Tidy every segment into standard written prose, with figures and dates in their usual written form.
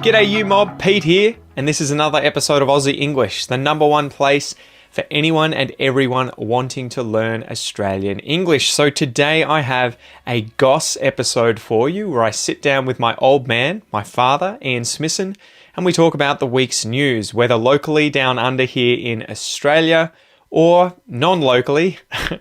G'day you mob, Pete here, and this is another episode of Aussie English, the number one place for anyone and everyone wanting to learn Australian English. So today I have a Goss episode for you where I sit down with my old man, my father, Ian Smissen, and we talk about the week's news, whether locally down under here in Australia or non-locally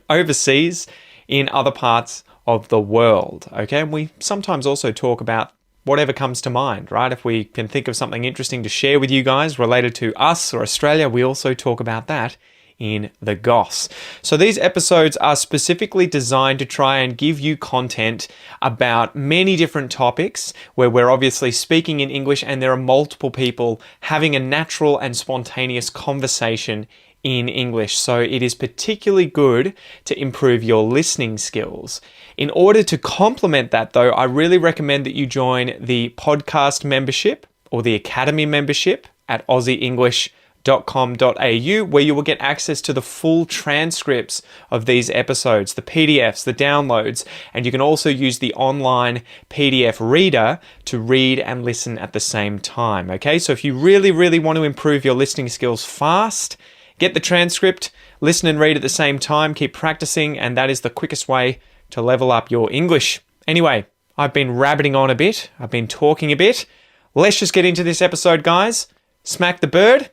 overseas in other parts of the world. Okay, and we sometimes also talk about whatever comes to mind, right? If we can think of something interesting to share with you guys related to us or Australia, we also talk about that in the Goss. So these episodes are specifically designed to try and give you content about many different topics where we're obviously speaking in English and there are multiple people having a natural and spontaneous conversation in English. So it is particularly good to improve your listening skills. In order to complement that though, I really recommend that you join the podcast membership or the academy membership at aussieenglish.com.au, where you will get access to the full transcripts of these episodes, the PDFs, the downloads, and you can also use the online PDF reader to read and listen at the same time. Okay, so if you really want to improve your listening skills fast, get the transcript, listen and read at the same time, keep practicing, and that is the quickest way to level up your English. Anyway, I've been rabbiting on a bit, I've been talking a bit. Let's just get into this episode, guys. Smack the bird,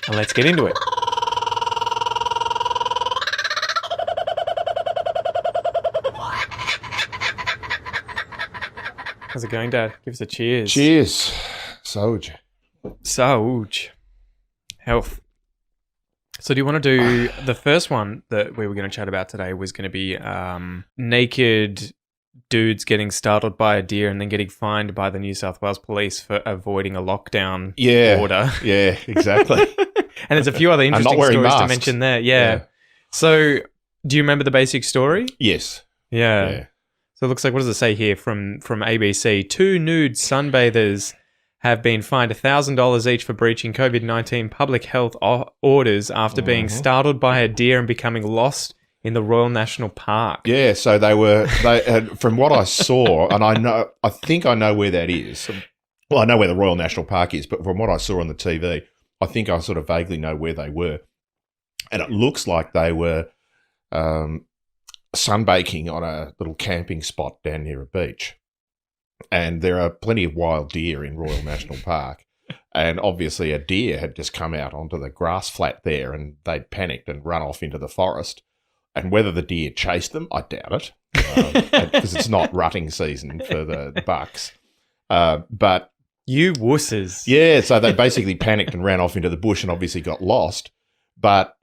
and let's get into it. How's it going, Dad? Give us a cheers. Cheers. Soj. Soj. Health. So do you want to do the first one that we were going to chat about today was going to be naked dudes getting startled by a deer and then getting fined by the New South Wales police for avoiding a lockdown order. Yeah, exactly. And there's a few other interesting stories masks to mention there. Yeah. So do you remember the basic story? Yes. Yeah. So it looks like, what does it say here from ABC? 2 nude sunbathers have been fined $1,000 each for breaching COVID-19 public health orders after being startled by a deer and becoming lost in the Royal National Park. Yeah, so they from what I saw, and I think I know where that is. Well, I know where the Royal National Park is, but from what I saw on the TV, I think I sort of vaguely know where they were. And it looks like they were sunbaking on a little camping spot down near a beach. And there are plenty of wild deer in Royal National Park. And obviously a deer had just come out onto the grass flat there and they'd panicked and run off into the forest. And whether the deer chased them, I doubt it, because it's not rutting season for the bucks. But you wusses. Yeah, so they basically panicked and ran off into the bush and obviously got lost. But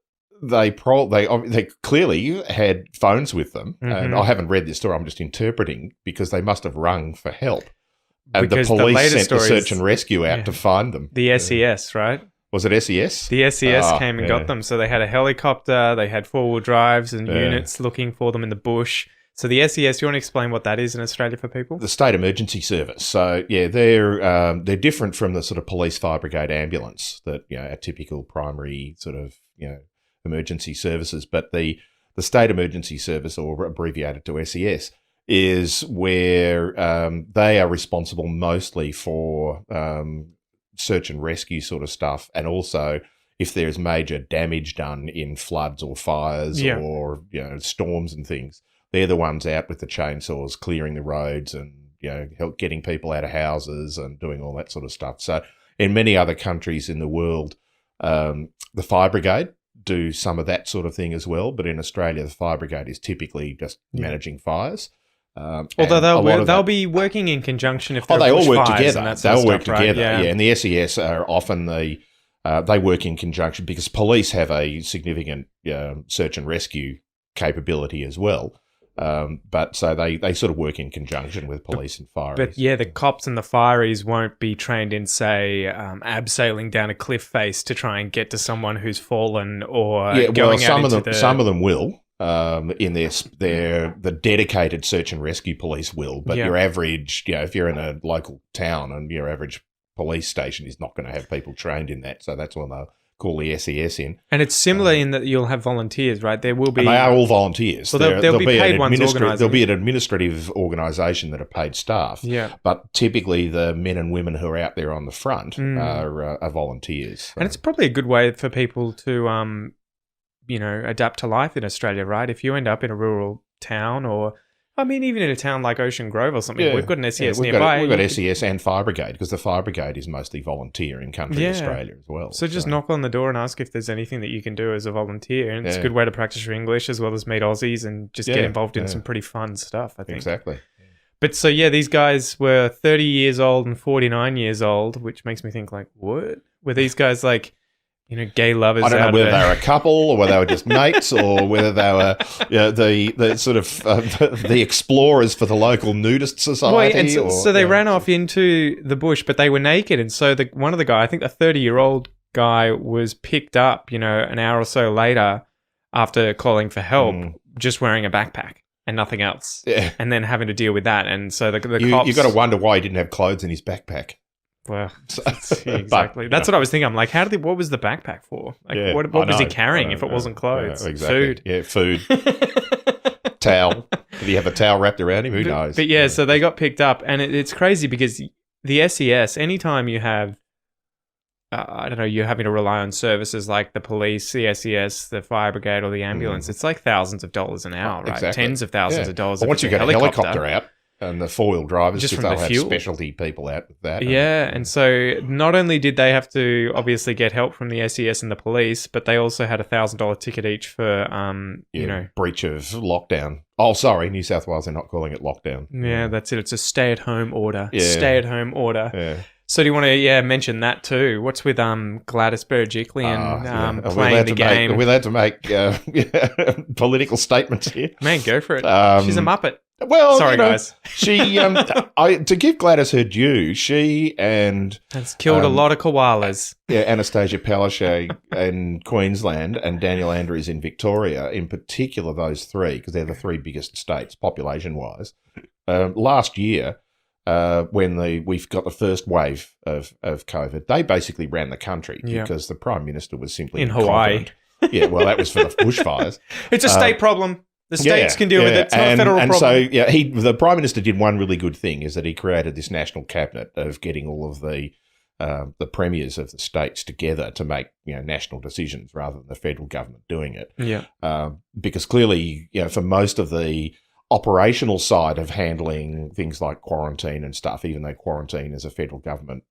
they clearly had phones with them. And I haven't read this story, I'm just interpreting, because they must have rung for help. And because the police sent the search and rescue out to find them. The SES, right? Was it SES? The SES came and got them. So they had a helicopter, they had 4-wheel drives and units looking for them in the bush. So the SES, do you want to explain what that is in Australia for people? The State Emergency Service. So, yeah, they're different from the sort of police fire brigade ambulance that, a typical primary sort of, emergency services. But the State Emergency Service, or abbreviated to SES, is where they are responsible mostly for search and rescue sort of stuff, and also if there's major damage done in floods or fires or storms and things, they're the ones out with the chainsaws clearing the roads and help getting people out of houses and doing all that sort of stuff. So in many other countries in the world, the fire brigade do some of that sort of thing as well, but in Australia the fire brigade is typically just managing fires. Although they'll be working in conjunction if they all work together. They'll work together, and the SES are often they work in conjunction because police have a significant search and rescue capability as well. But so they sort of work in conjunction with police and fireys. But the cops and the fireys won't be trained in, say, abseiling down a cliff face to try and get to someone who's fallen or going out into the... Some of them will. In the dedicated search and rescue police will, but your average, if you're in a local town and your average police station is not going to have people trained in that, so that's when call the SES in. And it's similar in that you'll have volunteers, right? There will be... And they are all volunteers. Well, there'll be paid ones organising. There'll be an administrative organisation that are paid staff. Yeah. But typically the men and women who are out there on the front are volunteers. So. And it's probably a good way for people to, adapt to life in Australia, right? If you end up in a rural town or... I mean, even in a town like Ocean Grove or something, we've got an SES nearby. We've got SES and Fire Brigade because the Fire Brigade is mostly volunteer in country Australia as well. So just knock on the door and ask if there's anything that you can do as a volunteer. And it's a good way to practice your English as well as meet Aussies and just get involved in some pretty fun stuff, I think. Exactly. But so, these guys were 30 years old and 49 years old, which makes me think like, what? Were these guys like... gay lovers. I don't know whether they were a couple or whether they were just mates or whether they were the sort of the explorers for the local nudist society. So they ran off into the bush, but they were naked. And so one of the guy, I think the 30-year-old guy, was picked up, an hour or so later after calling for help, just wearing a backpack and nothing else. Yeah. And then having to deal with that. And so the cops... You've got to wonder why he didn't have clothes in his backpack. Well, exactly. That's what I was thinking. I'm like, what was the backpack for? Like, what was he carrying if it wasn't clothes? Exactly. Food. Yeah, food. Towel. Did he have a towel wrapped around him? Who knows? But so they got picked up, and it's crazy because the SES, anytime you have, you're having to rely on services like the police, the SES, the fire brigade, or the ambulance, it's like thousands of dollars an hour, right? Exactly. Tens of thousands of dollars. Well, once you get a helicopter out, and the four-wheel drivers, just from they'll the have fuel. Specialty people out with that. And so not only did they have to obviously get help from the SES and the police, but they also had $1,000 ticket each for, breach of lockdown. Oh, sorry, New South Wales, they're not calling it lockdown. Yeah, that's it. It's a stay-at-home order. Yeah. Stay-at-home order. Yeah. So do you want to mention that too? What's with Gladys Berejiklian playing the game? We're allowed to make political statements here. Man, go for it. She's a Muppet. Well, sorry, guys. She, to give Gladys her due, she and has killed a lot of koalas. Yeah, Anastasia Palaszczuk in Queensland and Daniel Andrews in Victoria, in particular, those three, because they're the three biggest states population-wise. Last year, when we've got the first wave of COVID, they basically ran the country because the Prime Minister was simply in Hawaii. Yeah, well, that was for the bushfires. It's a state problem. The states can deal with it. It's not a federal problem. So, the Prime Minister did one really good thing, is that he created this national cabinet of getting all of the premiers of the states together to make national decisions rather than the federal government doing it. Yeah. Because clearly, for most of the operational side of handling things like quarantine and stuff, even though quarantine is a federal government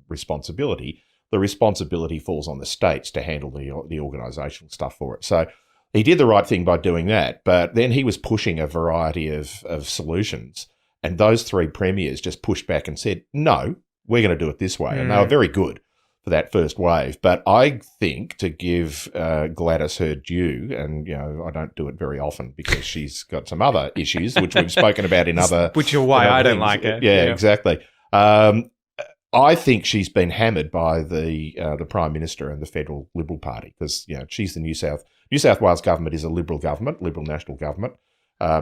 responsibility, the responsibility falls on the states to handle the organisational stuff for it. So he did the right thing by doing that, but then he was pushing a variety of solutions, and those three premiers just pushed back and said, no, we're going to do it this way. And they were very good for that first wave. But I think, to give Gladys her due, and I don't do it very often because she's got some other issues, which we've spoken about in other... Which are why I don't like it. Yeah, exactly. I think she's been hammered by the Prime Minister and the Federal Liberal Party because she's the New South Wales government is a Liberal government, Liberal national government.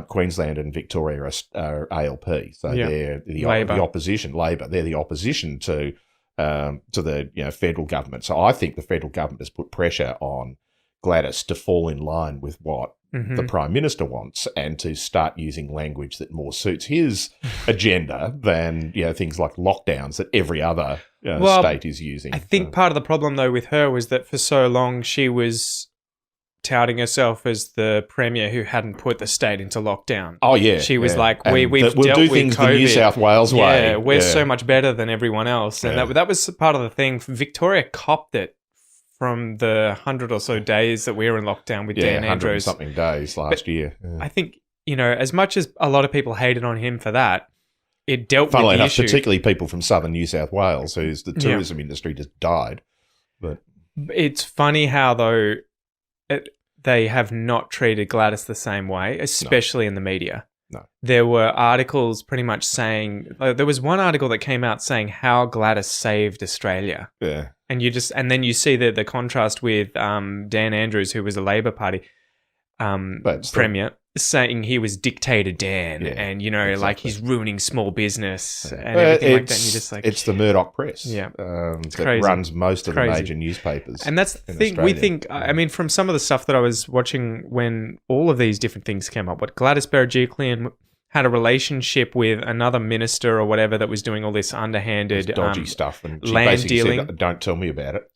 Queensland and Victoria are ALP, so they're the opposition. Labor, they're the opposition to the federal government. So I think the federal government has put pressure on Gladys to fall in line with what the Prime Minister wants and to start using language that more suits his agenda than things like lockdowns that every other state is using. I think part of the problem, though, with her was that for so long she was touting herself as the premier who hadn't put the state into lockdown. Oh, yeah. She was like, we'll do things the New South Wales way. Yeah, we're so much better than everyone else. And that was part of the thing. Victoria copped it from the 100 or so days that we were in lockdown with Dan Andrews. 100-something days last year. Yeah. I think, as much as a lot of people hated on him for that, it dealt with the enough, issue. Particularly people from southern New South Wales, whose the tourism industry just died. But it's funny how, though, they have not treated Gladys the same way, especially in the media. No. There were articles pretty much saying... there was one article that came out saying how Gladys saved Australia. Yeah. And then you see the contrast with Dan Andrews, who was a Labor Party premier. saying he was Dictator Dan, and he's ruining small business and everything like that. And you're just like, it's the Murdoch press, it's that crazy. runs most of the major newspapers, and that's the thing. We think, I mean, from some of the stuff that I was watching when all of these different things came up, what Gladys Berejiklian had a relationship with another minister or whatever that was doing all this underhanded dodgy stuff, and she land basically dealing. said, "Don't tell me about it."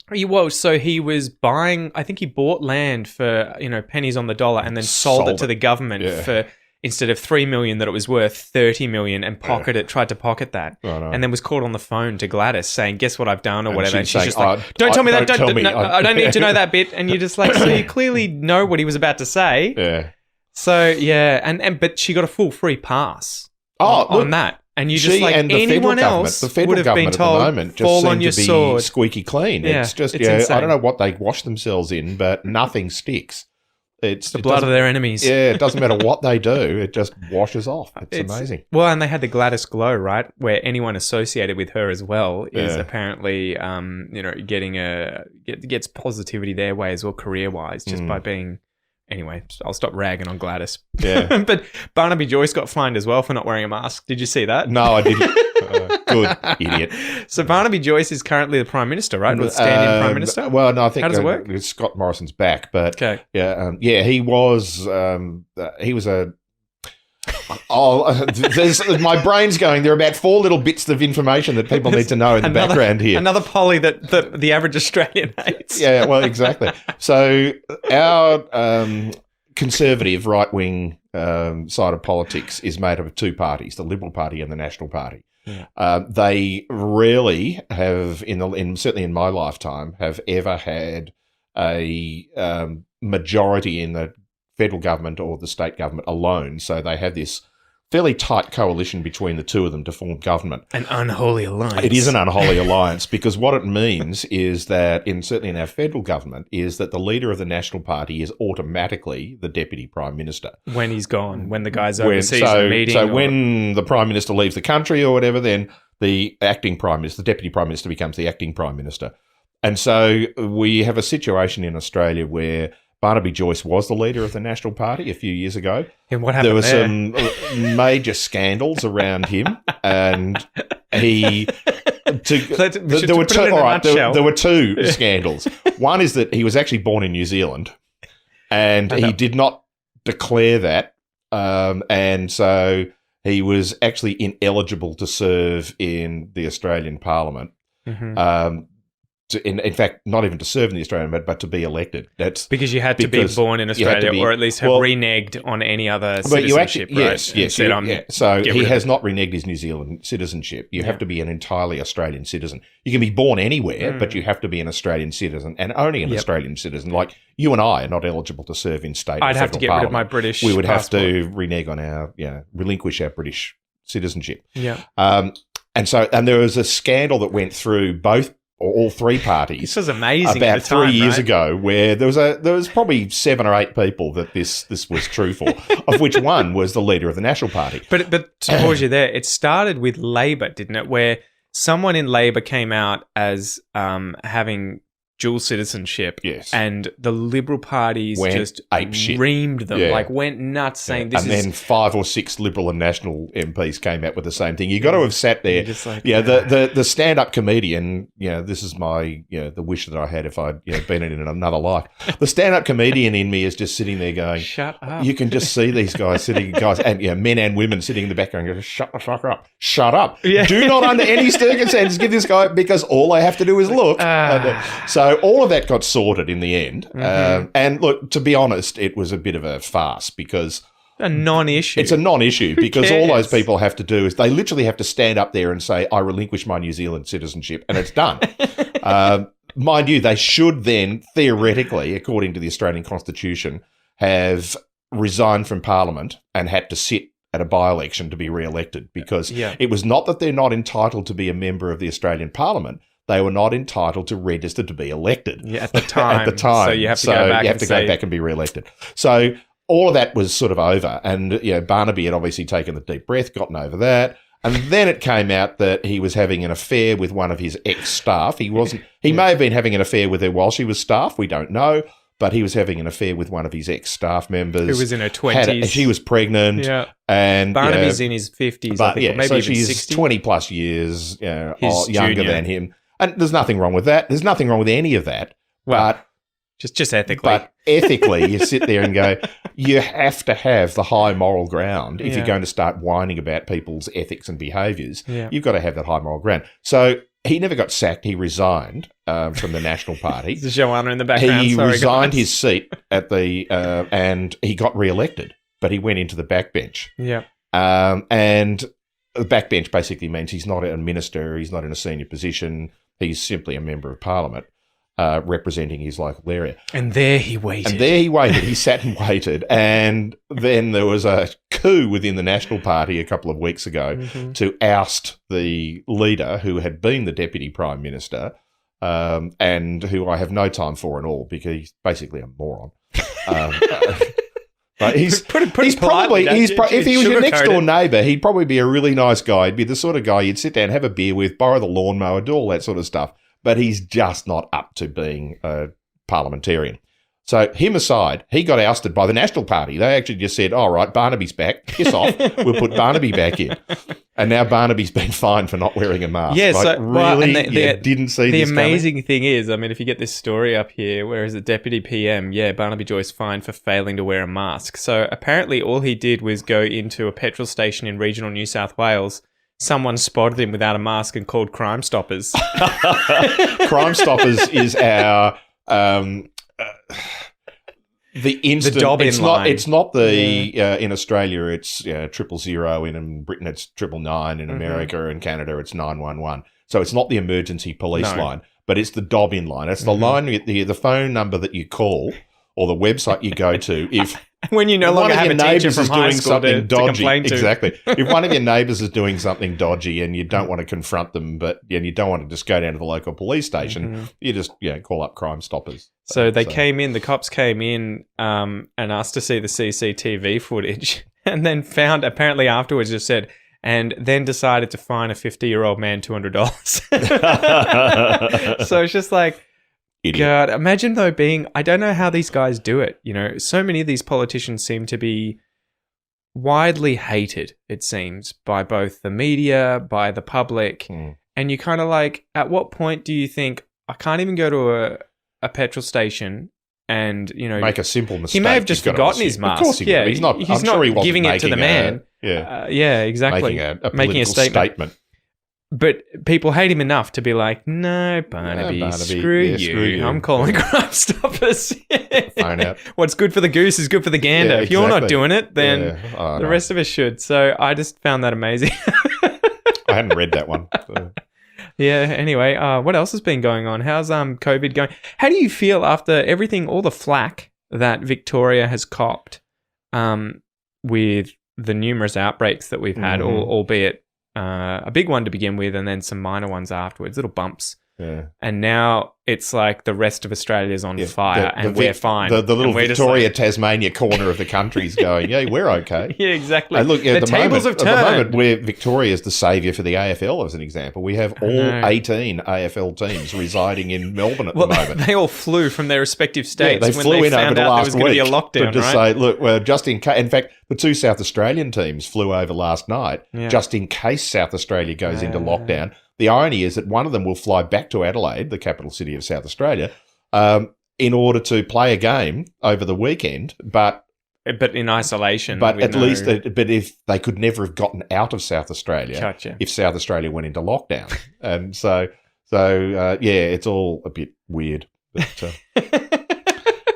So he was buying. I think he bought land for pennies on the dollar, and then sold it to the government for, instead of $3 million that it was worth, $30 million, and tried to pocket that, and then was caught on the phone to Gladys saying, "Guess what I've done," or whatever. And she's just like, "Don't tell me that. I don't need to know that bit." And you're just like, so you clearly know what he was about to say. Yeah. So but she got a full free pass on that, and you just like and anyone else would have been told, at the moment, just fall on your to be sword, squeaky clean. It's just I don't know what they wash themselves in, but nothing sticks. It's the blood of their enemies. Yeah, it doesn't matter what they do; it just washes off. It's amazing. Well, and they had the Gladys Glow, right, where anyone associated with her as well is apparently, gets positivity their way as well, career wise, just by being. Anyway, I'll stop ragging on Gladys. Yeah. But Barnaby Joyce got fined as well for not wearing a mask. Did you see that? No, I didn't. Good idiot. So Barnaby Joyce is currentally the Prime Minister, right? Or stand-in Prime Minister? Well, no, I think how does it work? Scott Morrison's back, but okay. He was a. My brain's going. There are about 4 little bits of information that people need to know in the background here. Another Polly that the average Australian hates. Yeah, well, exactly. So our conservative right-wing side of politics is made up of 2 parties, the Liberal Party and the National Party. Yeah. They rarely have, certainly in my lifetime, have ever had a majority in the federal government or the state government alone. So they have this fairly tight coalition between the 2 of them to form government. An unholy alliance. It is an unholy alliance because what it means is that, certainly in our federal government, is that the leader of the National Party is automatically the Deputy Prime Minister. When he's gone, when the guy's overseas in a meeting. So when the Prime Minister leaves the country or whatever, then the acting Prime Minister, the Deputy Prime Minister becomes the acting Prime Minister. And so we have a situation in Australia where Barnaby Joyce was the leader of the National Party a few years ago. And what happened there? Were some major scandals around him, and he. There were 2 scandals. One is that he was actually born in New Zealand, and he did not declare that, and so he was actually ineligible to serve in the Australian Parliament. Mm-hmm. In fact, not even to serve in the Australian, but to be elected. That's because you had to be born in Australia, or at least have reneged on any other citizenship. Yes. So he has not reneged his New Zealand citizenship. You have to be an entirely Australian citizen. You can be born anywhere, but you have to be an Australian citizen, and only an Australian citizen. Like you and I are not eligible to serve in state. I'd have to get rid of my British. We would passport. have to renege on our, relinquish our British citizenship. Yeah. And there was a scandal that went through all 3 parties. This was amazing. About at the time, 3 years right? ago, where there was probably 7 or 8 people that this was true for, of which one was the leader of the National Party. But to pause you there, it started with Labor, didn't it? Where someone in Labor came out as having dual citizenship. Yes. And the Liberal parties just reamed them, went nuts saying this is... And then 5 or 6 Liberal and National MPs came out with the same thing. You got to have sat there. Just like, the stand-up comedian, this is my, the wish that I had if I'd been in another life. The stand-up comedian in me is just sitting there going, shut up. You can just see these guys and men and women sitting in the background going, shut the fuck up. Shut up. Yeah. Do not under any circumstances give this guy, because all they have to do is look. So all of that got sorted in the end. Mm-hmm. And look, to be honest, it was a bit of a farce because... A non-issue. It's a non-issue because all those people have to do is they literally have to stand up there and say, I relinquish my New Zealand citizenship, and it's done. Mind you, they should then, theoretically, according to the Australian Constitution, have resigned from Parliament and had to sit at a by-election to be re-elected because it was not that they're not entitled to be a member of the Australian Parliament. They were not entitled to register to be elected. Yeah, at the time. So you have to go back and be re-elected. So all of that was sort of over. And, Barnaby had obviously taken the deep breath, gotten over that. And then it came out that he was having an affair with one of his ex-staff. He may have been having an affair with her while she was staff. We don't know. but he was having an affair with one of his ex-staff members. Who was in her 20s. She was pregnant. Yeah. And Barnaby's in his 50s, I think, or maybe so even she's 60. 20 plus years His younger junior. than him. And there's nothing wrong with that. There's nothing wrong with any of that. Well, just ethically. But ethically, you sit there and go, you have to have the high moral ground if you're going to start whining about people's ethics and behaviours. Yeah. You've got to have that high moral ground. So he never got sacked. He resigned from the National Party. There's a Joanna in the background. He Sorry, resigned guys. his seat at the and he got re-elected, but he went into the backbench. Yeah. And the backbench basically means he's not a minister, he's not in a senior position, he's simply a member of parliament representing his local area. And there he waited. He sat and waited. And then there was a coup within the National Party a couple of weeks ago to oust the leader who had been the Deputy Prime Minister and who I have no time for at all because he's basically a moron. But he's probably if he was your next door neighbour, he'd probably be a really nice guy. He'd be the sort of guy you'd sit down, have a beer with, borrow the lawnmower, do all that sort of stuff. But he's just not up to being a parliamentarian. So him aside, he got ousted by the National Party. They actually just said, all right, Barnaby's back. Piss off. We'll put Barnaby back in. And now Barnaby's been fined for not wearing a mask. Yeah, like, so really? The Didn't see this coming? amazing thing is, I mean, if you get this story up here, where is the Deputy PM? Yeah, Barnaby Joyce fined for failing to wear a mask. So apparently all he did was go into a petrol station in regional New South Wales. Someone spotted him without a mask and called Crime Stoppers. Crime Stoppers is our the instant. The Dobbin line. It's not the in Australia. It's 000 in Britain. It's 999 in America and Canada. It's 911. So it's not the emergency police line, but it's the Dobbin line. It's the line, the phone number that you call or the website you go to if. When you no longer have a teacher from high school to complain to. Exactly. If one of your neighbours is doing something dodgy and you don't want to confront them, and you don't want to just go down to the local police station, you just call up Crime Stoppers. So came in, the cops came in and asked to see the CCTV footage and then found, apparently afterwards just said, and then decided to fine a 50-year-old man $200. So it's just like, Idiot. God, imagine though I don't know how these guys do it. So many of these politicians seem to be widely hated, it seems, by both the media, by the public. And you kind of like, at what point do you think, I can't even go to a petrol station and, make a simple mistake? He may have just forgotten his mask. Of course he would. He's not giving it to the man. Exactly. Making a statement. But people hate him enough to be like, no, Barnaby, screw you. I'm calling Crime Stoppers. Phone out. What's good for the goose is good for the gander. Yeah, if you're not doing it, then the rest of us should. So I just found that amazing. I hadn't read that one. So. Yeah, anyway, what else has been going on? How's COVID going? How do you feel after everything, all the flack that Victoria has copped with the numerous outbreaks that we've had, albeit a big one to begin with and then some minor ones afterwards, little bumps. Yeah. And now it's like the rest of Australia's on fire and we're fine. The little Victoria, Tasmania corner of the country's going, yeah, we're okay. Yeah, exactly. And look, the tables have turned. At the moment, where Victoria's the saviour for the AFL, as an example. We have all 18 AFL teams residing in Melbourne at the moment. They all flew from their respective states they flew in over the last week to be a lockdown, to say, look, well, just in case. In fact, the two South Australian teams flew over last night just in case South Australia goes into lockdown. The irony is that one of them will fly back to Adelaide, the capital city of South Australia, in order to play a game over the weekend, but in isolation. But at least, but if they could never have gotten out of South Australia if South Australia went into lockdown, and so it's all a bit weird. But,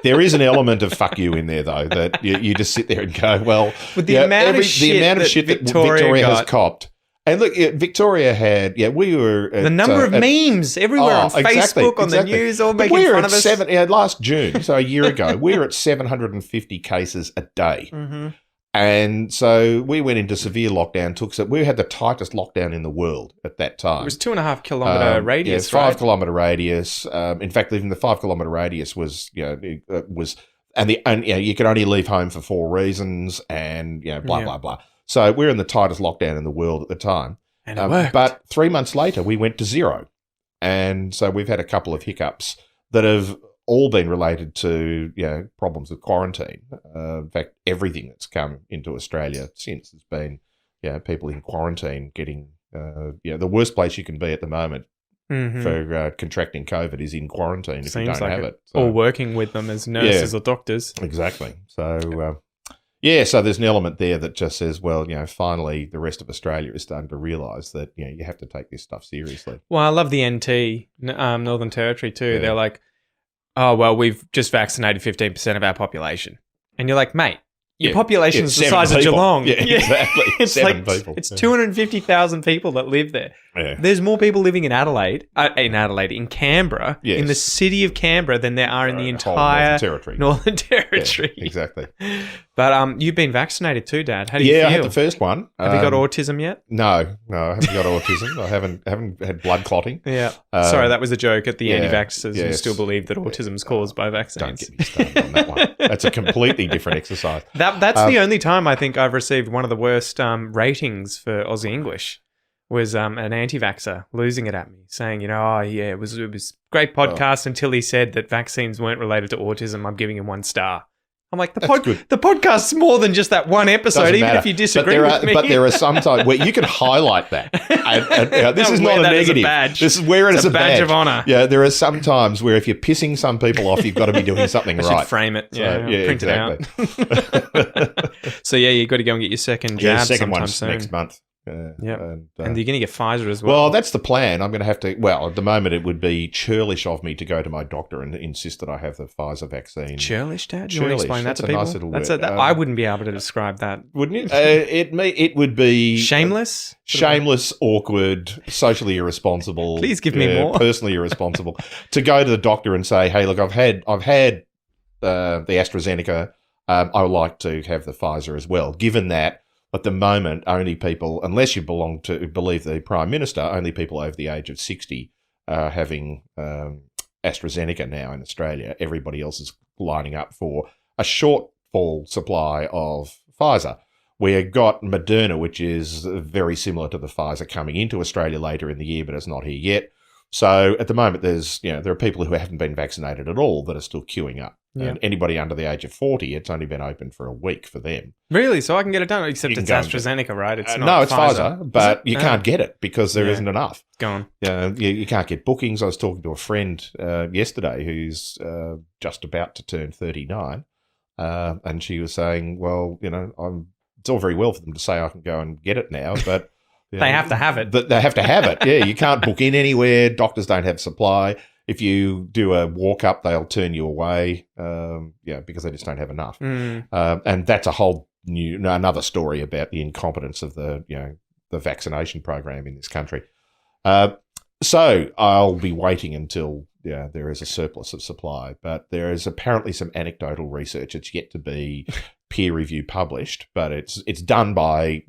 there is an element of fuck you in there, though, that you just sit there and go, well, with the amount of shit that Victoria has copped. And look, Victoria had, we were... the number of memes everywhere on Facebook, on the news, all making fun of us. Last June, so a year ago, we were at 750 cases a day. Mm-hmm. And so we went into severe lockdown. We had the tightest lockdown in the world at that time. It was 2.5 kilometre radius, 5 kilometre radius. In fact, even the 5 kilometre radius was, you could only leave home for 4 reasons and, blah, blah. So we're in the tightest lockdown in the world at the time. And it worked. But 3 months later, we went to 0. And so we've had a couple of hiccups that have all been related to problems with quarantine. In fact, everything that's come into Australia since has been people in quarantine getting the worst place you can be at the moment for contracting COVID is in quarantine if you don't have it. So, or working with them as nurses or doctors. Exactly. So, so there's an element there that just says, well, finally the rest of Australia is starting to realise that, you have to take this stuff seriously. Well, I love the NT, Northern Territory too. Yeah. They're like, oh, well, we've just vaccinated 15% of our population. And you're like, mate, your population is the size of Geelong. Yeah, exactly. It's 7 people. It's 250,000 people that live there. Yeah. There's more people living in in Canberra, Yes. in the city of Canberra, than there are in the entire Northern Territory. Yeah, exactly. But you've been vaccinated too, Dad. How do you feel? Yeah, I had the first one. Have you got autism yet? No, I haven't got autism. I haven't had blood clotting. Yeah. Sorry, that was a joke at the yeah, anti-vaxxers who yes. still believe that autism is caused by vaccines. Don't get me started on that one. That's a completely different exercise. That's the only time I think I've received one of the worst ratings for Aussie English was an anti-vaxxer losing it at me, saying, it was great podcast until he said that vaccines weren't related to autism. I'm giving him 1 star. I'm like, the podcast's more than just that one episode, Doesn't even matter. if you disagree with me. But there are some times where you can highlight that. And, this is not a negative. This is where it is a badge of honour. Yeah, there are some times where if you're pissing some people off, you've got to be doing something right. I should frame it. Print exactly. it out. So, you've got to go and get your second jab second sometime one's soon. next month. And you're going to get Pfizer as well. Well, that's the plan. I'm going to have to. Well, at the moment, it would be churlish of me to go to my doctor and insist that I have the Pfizer vaccine. Churlish, Dad? You want to explain that to people? Nice little word. I wouldn't be able to describe that. Wouldn't you? It would be shameless, awkward, socially irresponsible. Please give me more. Personally irresponsible to go to the doctor and say, "Hey, look, I've had the AstraZeneca. I would like to have the Pfizer as well." Given that. At the moment, only people, unless you believe the Prime Minister, only people over the age of 60 are having AstraZeneca now in Australia. Everybody else is lining up for a shortfall supply of Pfizer. We've got Moderna, which is very similar to the Pfizer coming into Australia later in the year, but it's not here yet. So at the moment, there are people who haven't been vaccinated at all that are still queuing up. Yeah. And anybody under the age of 40, it's only been open for a week for them. Really? So I can get it done, except it's AstraZeneca, right? It's not no, it's Pfizer, but you can't get it because there isn't enough. Go on. You can't get bookings. I was talking to a friend yesterday who's just about to turn 39, and she was saying, well, it's all very well for them to say I can go and get it now, but... They have to have it. They have to have it. Yeah, you can't book in anywhere. Doctors don't have supply. If you do a walk-up, they'll turn you away, because they just don't have enough. And that's a whole another story about the incompetence of the vaccination program in this country. So I'll be waiting until there is a surplus of supply. But there is apparently some anecdotal research. It's yet to be peer review published, but it's done by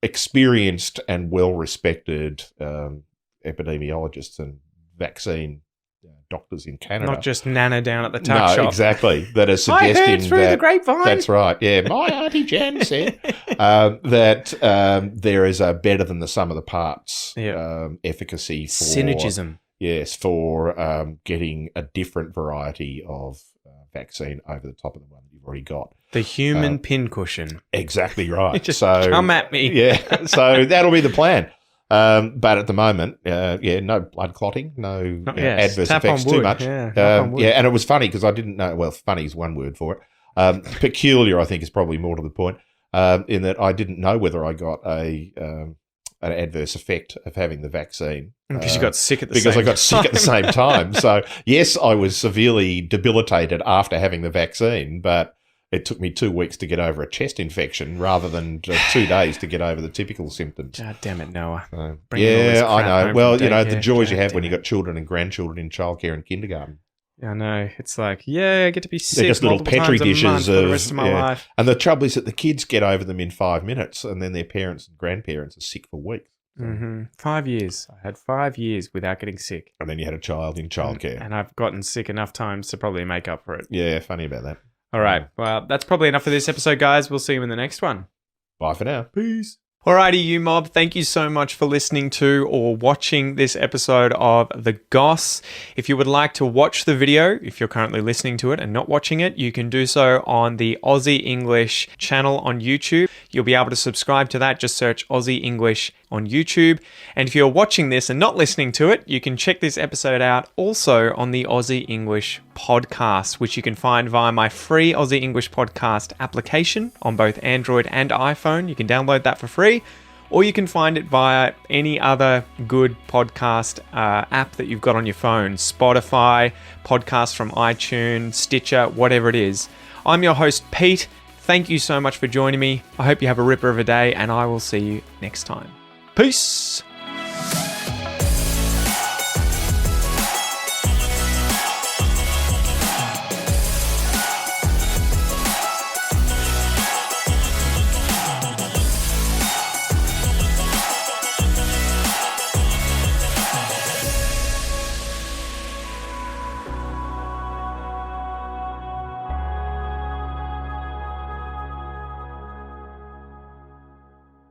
experienced and well-respected epidemiologists and vaccine doctors in Canada. Not just Nana down at the tuck shop. No, exactly. That are suggesting I heard through the grapevine. That's right. Yeah, my Auntie Jan said that there is a better than the sum of the parts efficacy for... Synergism. Yes, for getting a different variety of vaccine over the top of the one you've already got. The human pincushion. Exactly right. Just come at me. Yeah, so that'll be the plan. But at the moment, no blood clotting, no adverse effects too much. And it was funny because I didn't know. Well, funny is one word for it. Peculiar, I think, is probably more to the point. In that I didn't know whether I got an adverse effect of having the vaccine. Because you got sick at the same time. Because I got sick at the same time. time. So, yes, I was severely debilitated after having the vaccine, but it took me 2 weeks to get over a chest infection rather than 2 days to get over the typical symptoms. God damn it, Noah. I know. Well, the joys you have when you've got children and grandchildren in childcare and kindergarten. I know. It's like, I get to be sick. They're just little petri dishes for the rest of my life. And the trouble is that the kids get over them in 5 minutes, and then their parents and grandparents are sick for weeks. Mm-hmm. 5 years. I had 5 years without getting sick. And then you had a child in childcare. And I've gotten sick enough times to probably make up for it. Yeah, funny about that. All right. Well, that's probably enough for this episode, guys. We'll see you in the next one. Bye for now. Peace. Alrighty, you mob, thank you so much for listening to or watching this episode of The Goss. If you would like to watch the video, if you're currently listening to it and not watching it, you can do so on the Aussie English channel on YouTube. You'll be able to subscribe to that. Just search Aussie English on YouTube. And if you're watching this and not listening to it, you can check this episode out also on the Aussie English podcast, which you can find via my free Aussie English podcast application on both Android and iPhone. You can download that for free, or you can find it via any other good podcast app that you've got on your phone. Spotify, podcasts from iTunes, Stitcher, whatever it is. I'm your host, Pete. Thank you so much for joining me. I hope you have a ripper of a day, and I will see you next time. Peace!